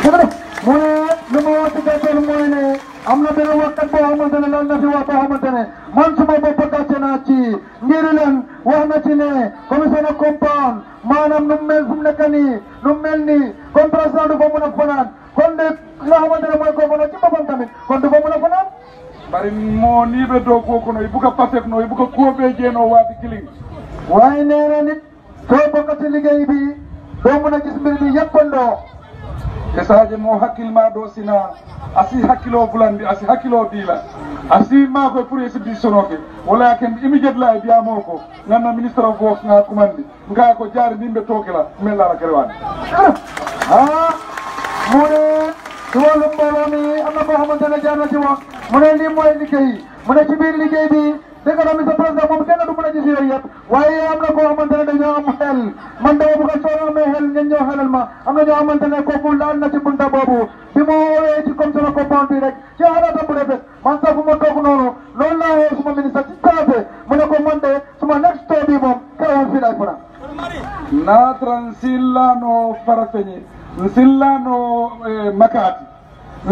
mune lu ma wax ci gàttal mooy ne am na benn waxkat boo xamante ne lan na fi wax boo xamante ne man suma bopp gàcce naa ci ngir leen wax na ci ne commission de comprendre maanaam nu mel fu mu nekk nii nu mel nii kon président du fa mën a fanaan kon de nga xamante ne mooy gouverneur ci boppam tamit kon du fa mën a fanaan bari moo nii be doo kooku no ibuka pasek no ibuka kuobe jeenoo waati kiling waaye nee na nit soo bokk ci liggéey bi doo mën a gis mbir mi yëppandoo e sadio mo hakkilma ɗo sina asi hakkilo bulandi asi hakkilo diila asi ma koye pour esi sonoke wala ken immédiate la e mbiyamo ko ganna ministre of works nga kumandi nga ko jaari ndimɓe tokela min lara kerewani mu ne ci wàllu mbooloo mi am na boo xamante ne jaar na ci wax mu ne lii mooy liggéey mu ne ci biir liggéey bi dëgg la monsieur président moom kenn du mën a gis yooyu yëpp waaye am na koo xamante ne dañoo am xel man dama bëgg a soo amee xel ngeen ñëw xelal ma am na ñoo xamante ne kooku laal na ci bunta boobu bi ma woowee ci comme sama copain bi rek ci xalaatam bu rafet man sax fu ma toog noonu loolu laa woo suma ministre ci saase mu ne ko man de suma next tour bi moom keroog fii lay fanaan natran sillano farafeñe sillano makati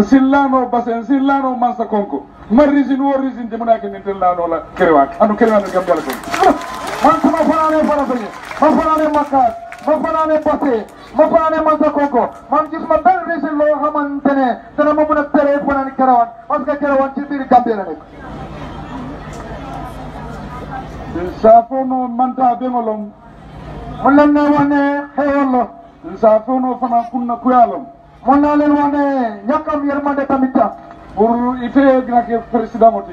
sillano basen sillano mansa konko ma risin wo risin te munake nin tellano la kerewan anu kerewan gam jala ko man sama fanane farafeñe ma fanane makat ma fanane base ma fanane mansa konko man gis ma benn risin loo xamante ne dana ma mën a tere fanaan kerewan parce que kerewan ci biir Gambie la nekk safono manta bengolom mun leen ne wax ne xewal la safono fana kunna kuyalom mun naa leen wax ne ñàkkam yërmande tamit ta pour ite gnake président oti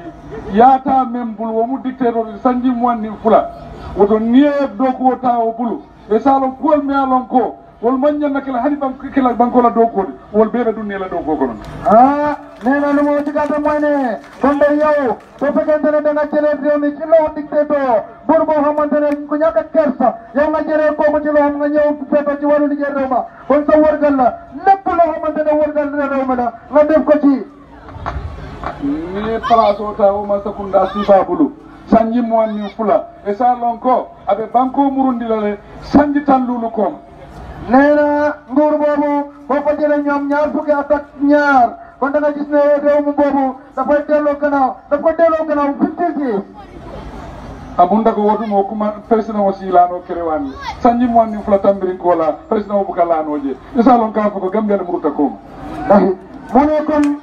yaata men bul womu dictateur sanji moanni fula woto niye doku wota o bulu e salon kuwol mi alon ko wol maññanna kela hani kela bankola dokode wol beɓe ɗum nela dow koko noon nee na lu ma ci gàttal mooy ne kon de yow soo fekkente ne danga jëlee réew mi ci loxo dictateur buur boo xamante ne ku ñàkk a kersa yow nga jëlee kooku ci loxo nga ñëw feeto ci wàllu liggéey réew ma kon sa wërgal la lépp loo xamante ne wërgal réew ma la nga def ko ci ni place o taw ma sakunda sifa bulu sanji mo ni fula e salon ko abe banko murundilale sanji tan lulu kom nee na nguur boobu boo ko jëlee ñoom ñaar fukki at ak ñaar kon da nga gis ne réew mu boobu dafay delloo gannaaw daf ko delloo gannaaw 50 years abunda ko wotumo kuma président o silano kerewani sanji mo ni fula tambirin ko la président o buka lanoje e salon ka ko gambia le muruta ko ndax mu ne kon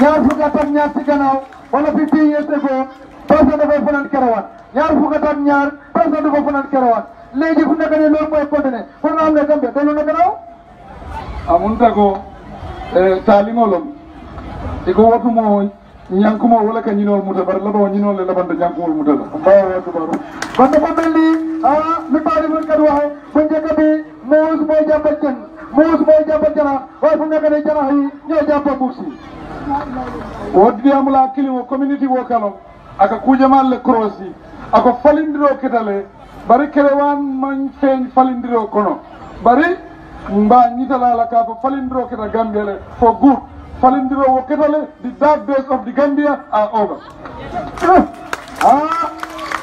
ñaar fukki at ak ñaar ci gannaaw wala 50 years ago président dafay fanaan kerewan ñaar fukki at ak ñaar président dafa fanaan kerewan léegi fu nekk nii loolu mooy continué pour nga xam ne Gambia dellu na gannaaw amunta ko taalingolom iko wotumo ñankumo wala ka ñinol muta bar labo ñinol le labanda ñankumol muta la Allahu akbar kon dafa mel ni lu taalifoon kat waxe bu njëkk bi muus mooy jàpp jën muus mooy jàpp janax waaye fu nekk nii janax yi ñoo jàpp muus yi woddi amula kilimo community wo kalom aka kujamal le crossi ako falindiro ketale bari kerewan man feeñ falindiro kono bari mba ñitalala ka ko falindiro keta Gambia le for good falindiro wo ketale the dark days of the Gambia are over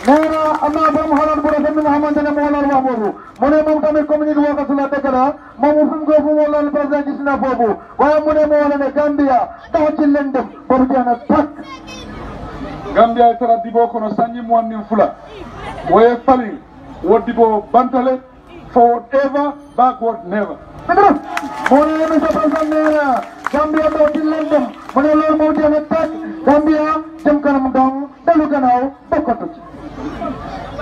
nee na am naa borom xalaat bu rafet mi nga xamante ne moo laal wax boobu mu ne moom tamit communauté Wakasu la dëkk la moom fu mu ko fu mu laal président gis na foofu waaye mu ne moo wane ne Gambia tax ci lëndëm boobu jeex na takk Gambia e tara dibo kono sanji mo nin fula woye falin woddi bo bantale forward ever backward never moo ne monsieur président nee na Gambia tax ci lëndëm mu ne loolu moo jeex na takk Gambia jëm kanam dong dellu gannaaw bokkatu ci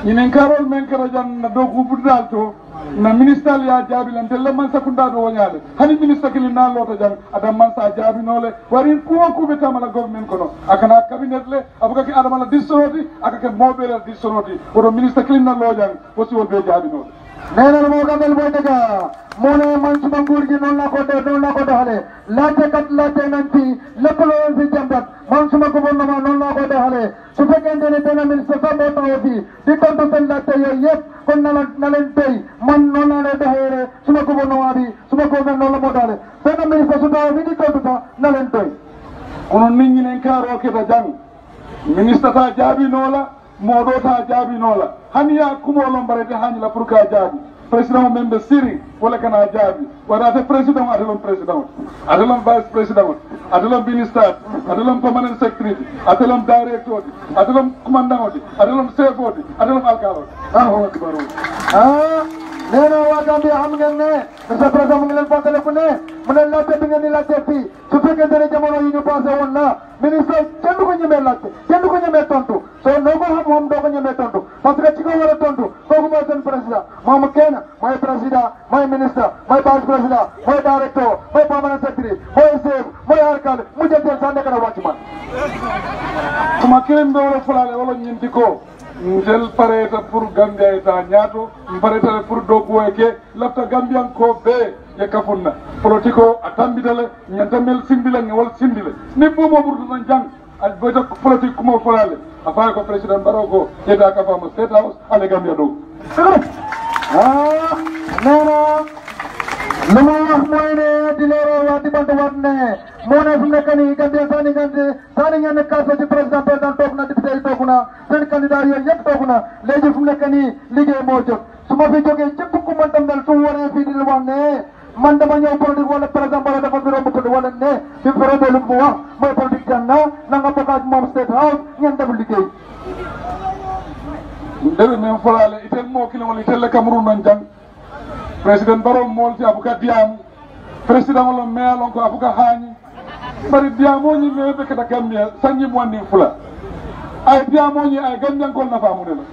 ñinen karol men kara jan na dogu budal to na ministal ya jaabi lan telle man sakunda do wonyale hani ministre kili na lota jan adam man sa jaabi nole warin ko be tamala government kono akana cabinet le abuka ki adama la dissoroti akake mobile dissoroti wodo ministre kili na lojan wosi wol be jaabi nole nee na moo gàttal mooy dëgg moo ne man suma nguur gi noonu la ko doxalee laajte nañ fi lépp loo fi jàmbat man suma gouvernement noonu la ko doxalee su fekkente ne benn ministre sax moo taxaw fii di tontu seen laajte yooyu yëpp kon na leen tey man noonu laa lay doxalee suma gouvernement bi suma gouvernement noonu la moo doxalee benn ministre su taxaw fii di tontu sax na leen tey kono nit ñi nen kaaro keta jang ministre ta jaabi nola moɗo ta jaabi nola hani ya kumolon barete hani la pour ka jaabi président o men ɓe siri wala kana jaabi waɗate président o atelon président atelon vice président atelon ministre atelon permanent secretary atelon directeur atelon commandant ode atelon chef ode atelon alkal ode Allahu akbar నేను వాటి హమ్గన్నే ప్రజాప్రజం మిగిలిన పాతలకునే మన లాతే బింగని లాతే పి సుఫికెందరి జమన యూని పాసే ఉన్న మినిస్టర్ చెందుకుని మేలాతే చెందుకుని మేటంటు సో నోగో హమ్ దోగని మేటంటు పత్ర చికో వరటంటు కోగుమతన్ ప్రెసిడెంట్ మామకేన మై ప్రెసిడెంట్ మై మినిస్టర్ మై వైస్ ప్రెసిడెంట్ మై డైరెక్టర్ మై పర్మనెంట్ సెక్రటరీ మై సేఫ్ మై ఆర్కాల్ ముజే సండే కడ watchman kumakilen do fulale wala nyintiko ndel pareta pour Gambia eta ñaato pareta pour dogo eke lafta Gambian ko be ye kafunna politiko atambidale nyantamel simbile ni wal simbile ni bomo burdu nan jang al boyta politique ko mo fulale afa ko president Barrow eta ka fama state house ale Gambia do nana luma moyne dilero wati bantu watne mona sunne kani Gambia sani ngane kaso ci president tok na député tok na sen candidat yo yep tok na legi sunne kani liggéey mo jot suma fi joge ci ku man tam dal su waré fi di wone man dama ñew politique wala président Barrow dafa fi romb ko wala ne fi fere lu mu wax moy politique janna na nga bokk mom state house ngeen def liggéey ndebe men fulale itel mo kilo wala itel Cameroun nan jang président Barrow molti abuka diam président wala mealon ko abuka hani bari diamoñi mebe kata Gambia sanji mo wandi fula ay diamoñi ay Gambian ko nafa mu dela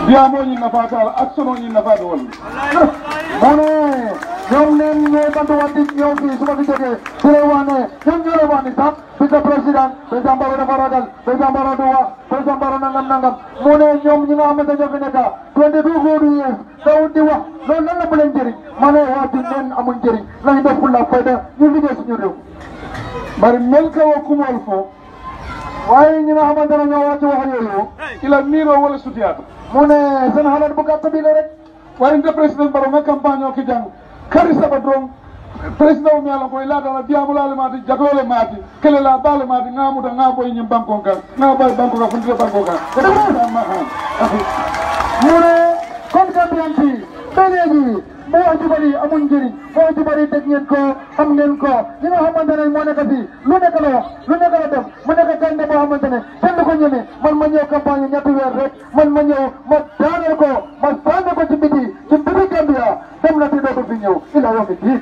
diamoñi nafa ta actionoñi nafa do wala mone ñom nen ñe bantu wandi ñom fi suma fi joge sere wane ñom ñoro wani sax vice président Barrow dafa ragal président Barrow do wax président Barrow nangam mone ñom ñi nga xamante ñoo fi nekk 22 good years daw di wax loolu lan la mu leen jëriñ mané waati nen amuñ jëriñ lañ def fulla fayda ñu liggéey suñu réew bari melka wo kumol fo waaye ñi nga xamante ne ñoo wàcc wax yooyu ila miro wala sutiyata mu ne seen xalaat bu gàtt bi la rek waaye nde président Barrow nga campagne o ki jang kari saba dron président o mi ala koy laadala diyamulale maati jatole maati kele la baale maati ngamuta nga boy ñim bankon kan nga bay banko ka fundire banko kan mu ne comme Gambian fi ba léegi bu wax ju bari amuñ njëriñ bu wax ju bari dégg ngeen ko xam ngeen ko li nga xamante ne moo nekk fii lu nekk la wax lu nekk la def mu nekk gànde boo xamante ne kenn du ko ñeme man ma ñëw campagne ñetti weer rek man ma ñëw ma daaneel ko ma sànni ko ci biti Gambia dem na fi dootu fi ñëw ila yomi di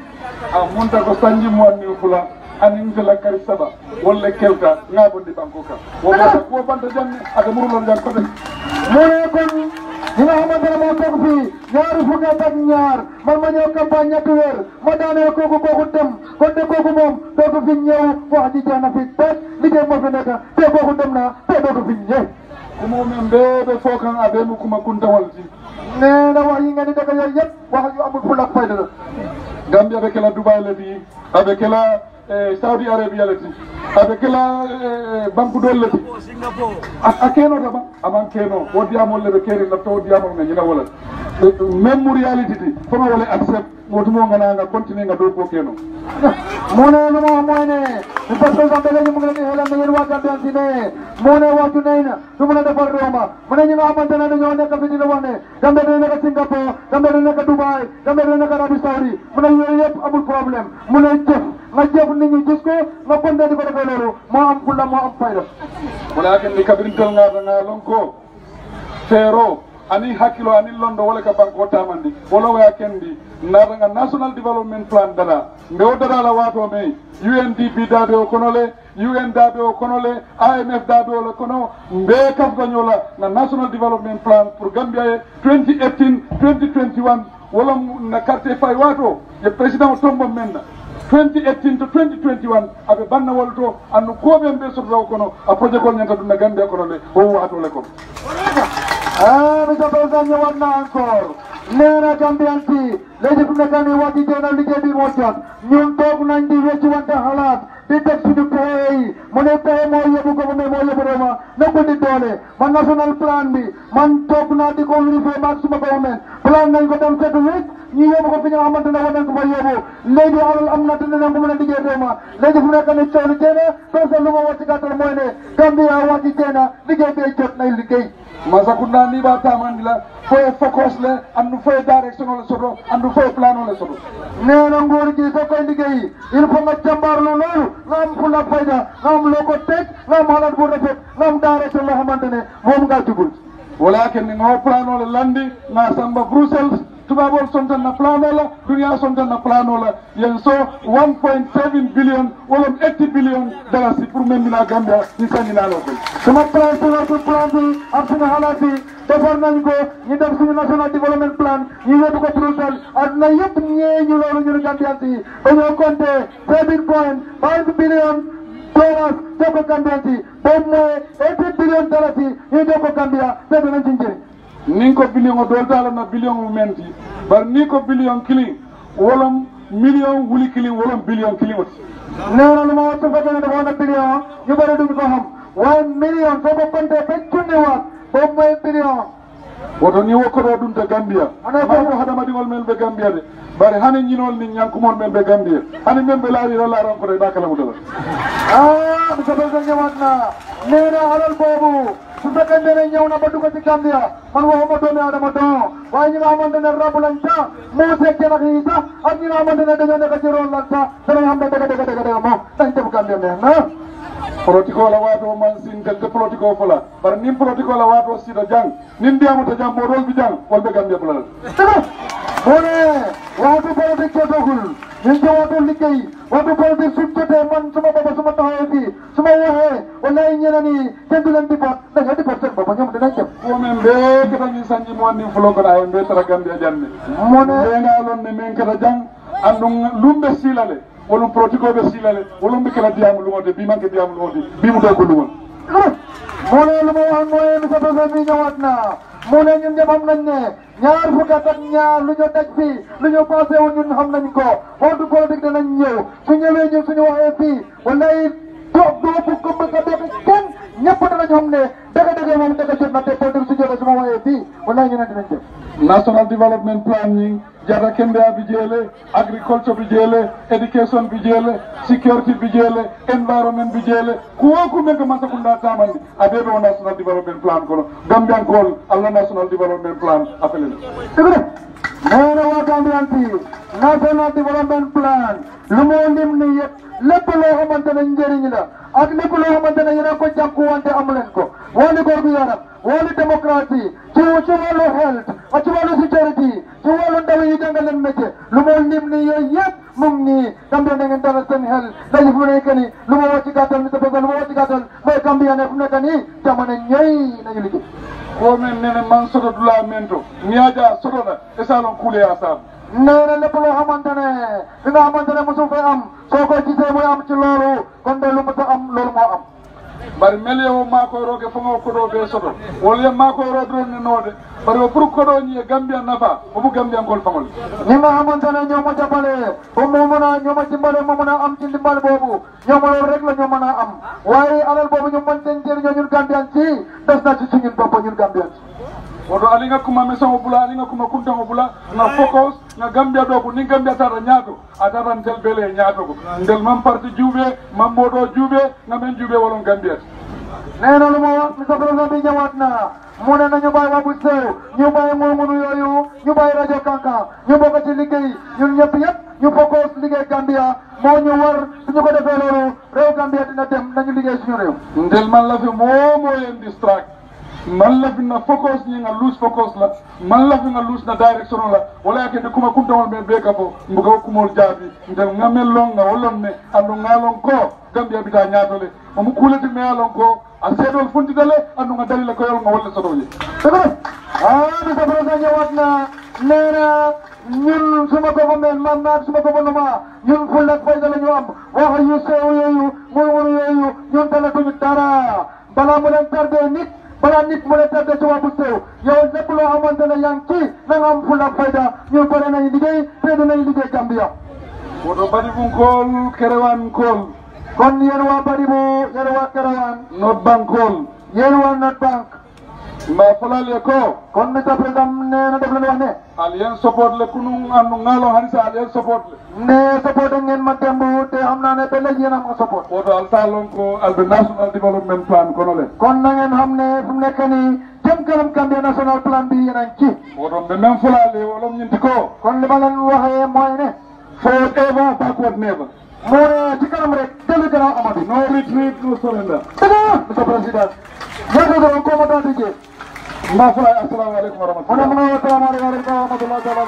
munta ko sanji mo wandi fula anin fela kari saba wala kelta nga bondi banko ka wo banta janni aka murulon jan ko de mu ne kon ñi nga xamante ne moo toog fii ñaari fukki at ak ñaar man ma ñëw campagne ñetti weer ma daaneel kooku dem kon de kooku moom dootu fi ñëw wax ji jeex na fi teg liggéey moo fi nekk te kooku dem na te dootu fi ñëw kumo men bebe fokan abemu kuma kuntawal ti nee na wax yi nga ni dëgg yooyu yëpp wax yu amul fula ak fayda la Gambia be kela Dubai le bi abe kela Saudi Arabia le ti abe kela banku dol le ti akeno daba aman keno wo diamol le be keri la to diamol nga nyina wala même reality ti fama wala accept motumo ngana nga continue nga do ko keno mu ne lu ma mooy ne ñu président de ñu mu ngi leen di xelal ne yéen waa Gambia si ne mu ne waxtu nay na du mën a defar réew ma mu ne ñi nga xamante ne dañoo nekk fi di la wax ne Gambia dina nekk Singapore Gambia dina nekk Dubai Gambia dina nekk Arabie Saoudi mu ne yooyu yëpp amul problème mu ne jëf nga jëf nit ñi gis ko nga konte di ko defee loolu moo am fulla moo am fayda walakin ni kabrintel nga lonko fero ani hakkilo ani londo wala ka banko tamandi wala waya kendi nga national development plan dala mbe o dada la wato me UNDP dabe o konole UN dabe o konole IMF dabe o kono mbe kafga nyola na national development plan pour Gambia 2018 2021 wala na carte fay wato ye president tombo menna 2018 to 2021 abe banna wolto anu kobe mbe so raw kono a projet ko nyanta dum na Gambia kono le o wato le ko monsieur président ñëwaat na encore nee na Gambian fii léegi fu nekk nii wax ji dee na liggéey bi moo jot ñun toog nañ di wecci wante xalaat di teg suñu pexe yi mu ne pexe moo yóbbu gouvernement moo yóbbu réew ma nekkul di doole man national plan bi man toog naa di ko vérifier maag suma gouvernement plan nañ ko dem 7 weeks ñu yóbbu ko fi nga xamante ne war nañ ko fa yóbbu léegi alal am na te dinañ ko mën a liggéey dooma léegi fu nekk ne coow li jeena président lu ma wax ci gàttal mooy ne Gambia wàcci jeena liggéey bee jot nay liggéey Masakunda ni ba tamandila foye focus le andu foye direction le soto andu foye plano le soto nee na nguur gi soo koy liggéey il faut nga jàmbaarlu loolu nga am fulla fayda nga am loo ko teg nga am xalaat bu rafet nga am direction loo xamante ne moom ngaa jubul walakin ni ngo plano le landi na samba Brussels tubabol sontan na plano la dunia sontan na plano la yen so 1.7 billion wala 80 billion dalasi pour membina Gambia ni sanina lo ko sama plan bi ak suñu xalaat yi defar nañ ko ñu def suñu national development plan ñu yóbbu ko Bruxelles àdduna yëpp ñee ñu loolu ñu Gambian si dañoo compté 7.5 billion dollars jox ko Gambian si boobu mooy 80 billion dollars yi ñu jox ko Gambia te dinañ ci njëriñ nin ko billion o doltala na billion mumenti bar ni ko billion killing wolom million wuli killing wolom billion killing oti nee na lu ma wax su fekkee ne dafa woon billion ñu bëri duñ ko xam waaye million soo ko compté ba junniwaat boobu mooy billion woto ni wokkoto ɗum to Gambia mako hadamadiŋol men ɓe Gambia de bari hani ñinol ni ñankumon men ɓe Gambia hani men ɓe laarira laarankore ɗa kala mutala monsieur président ñëwaat na nee na alal boobu su fekkee ne ñëw na ba dugg ci Gambia man waxuma doomi adama don waaye ñi nga xamante ne rabu lañ sax muusee janax yi sax ak ñi nga xamante ne dañoo nekk ci roon lan sax danañ xam ne dëgg moom dañ def Gambia neex na politiko la waato man sin tel te politiko fula bar nin politiko la waato sida jang nin diamuta jang mo rol bi jang wol be Gambia fula moo ne waxtu politique jotagul ñu ngi waxtu liggéey waxtu politique su jotee man suma bopp suma taxawee fii suma waxee wallahi ñeneen ñi kenn du leen di boot dañoo di boot seen bopp ñoom dinañ dem ko men be kata ni sanji mo ni fulo ko ay be tara Gambia janne moo ne nga lon ne men kata jang andum lumbe silale wolum politiko be silale wolum be kala diamu lumote bi manke diamu lumote bi mu do ko lumol moo ne lu ma wax mooy monsieur président bi ñëwaat na moo ne ñun ñëpp xam nañ ne ñaar fukk ak ñaar lu ñu daj fii lu ñu passé wu ñun xam nañ ko waxtu politique danañ ñëw su ñëwee ñun suñu waxee fii wallahi doo bu ko bëgg a def kenn ñëpp danañ xam ne dëgg-dëgg moom dëgg jot na te politique su jotee su ma waxee fii wallahi ñu ne dinañ jëf national development plan ni jata kende bi jele agriculture bi jele education bi jele security bi jele environment bi jele ko men ko Masakunda tamandi abebe o national development plan kono Gambian kol Allah national development plan apelen dëgg neena waa Gambian fii national development plan lu moo lim ni yëpp lépp loo xamante ne njëriñ la ak lépp loo xamante ne yéen a ko jàkku wante amu leen ko wàllu góor gu yaram wàllu démocratie ci wàllu health ak ci wàllu security ci wàllu ndaw yi jàngal leen métier lu moo lim ni yooyu yëpp mu ngi nii Gambia na ngeen dalal seen xel dañu fu nekk nii lu ma wax ci gàttal mi lu ma wax ci gàttal mooy Gambia ne fu nekk nii jamono ñooy nañu liggéey ko men nene man soto dula mento niaja soto da e salon kule asam nee na lépp loo xamante ne li nga xamante ne mosu fee am soo ko gisee muy am ci loolu kon de lu mu ta am loolu moo am bari mel yo mako roge fongo ko do be soto wol ye mako ro dron ne node bari o pour ko do ni Gambia nafa o bu Gambia ngol fangol ñi nga xamante ne ñoo ma jàppale ba mu mën a ñoo ma dimbale ma mën a am ci ndimbal boobu ñoom loolu rek la ñoo mën a am waaye alal boobu ñu mën seen jëriñoo ñun Gambian ci des na ci suñu bopp ñun Gambian ci woto alinga kuma mesango bula alinga kuma kuntango bula na focus na Gambia do ko ni Gambia tata nyaato atata ntel bele nyaato ko ndel mam parti juube mam bodo juube ngamen juube wolon Gambia nee na lu ma wax monsieur président bi ñëwaat na mu ne nañu bàyyi Wabu Sew ñu bàyyi ngurnguru yooyu ñu bàyyi rajo Kankan ñu bokk ci liggéey ñun ñëpp ñu focus liggéey Gambia moo ñu war suñu ko defee loolu réew Gambia dina dem nañu liggéey suñu réew ndel man la fi moo yen distract man la fi na focus ni nga lose focus la man la fi nga lose na direction la wala yake de kuma kuntawol be be kafo mbuga kumol jaabi ndel ngamel long nga wolon ne andu ngalon ko Gambia bita nyaatole o mu kulati me alon ko a seedol funti dale andu nga dalila ko yol nga wala sodoje dëgg monsieur président ñëwaat na nee na ñun suma gouvernement man naag suma gouvernement ñun fulla ak fayda la ñu am wax yu sew yooyu murmuru yooyu ñun talatuñu dara balaa mu leen tardé nit balaa nit mu leen tardé ci Wabu Sew yow lépp loo xamante ne yaa ngi ci na nga am fulla ak fayda ñun pare nañ liggéey te dinañ liggéey Gambia woto badi bun kool kerewan kool kon yéen waa Baribu yéen waa Kerewan not bank kool yéen waa Not Bank ma fulale ko kon Mr President nee na def leen wax ne alien support le kunu anu ngalo hanisa alien support le ne support ngeen ma temb te xam naa ne ba léegi yéen a ma support woto altalon ko albe national development plan kono le kon na ngeen xam ne fu mu nekk nii jëm kanam Gambia national plan bi yéen a ngi ci woto be men fulale wolom ñinti ko kon li ma leen waxee mooy ne forever backward never moo ne ci kanam rek dellu gannaaw amatu no retreat no surrender dëgg Mr President ñaata doon ko ma daal di jee ma fulay assalamu alaikum wa rahmatullahi wa rahmatullahi wa barakatuh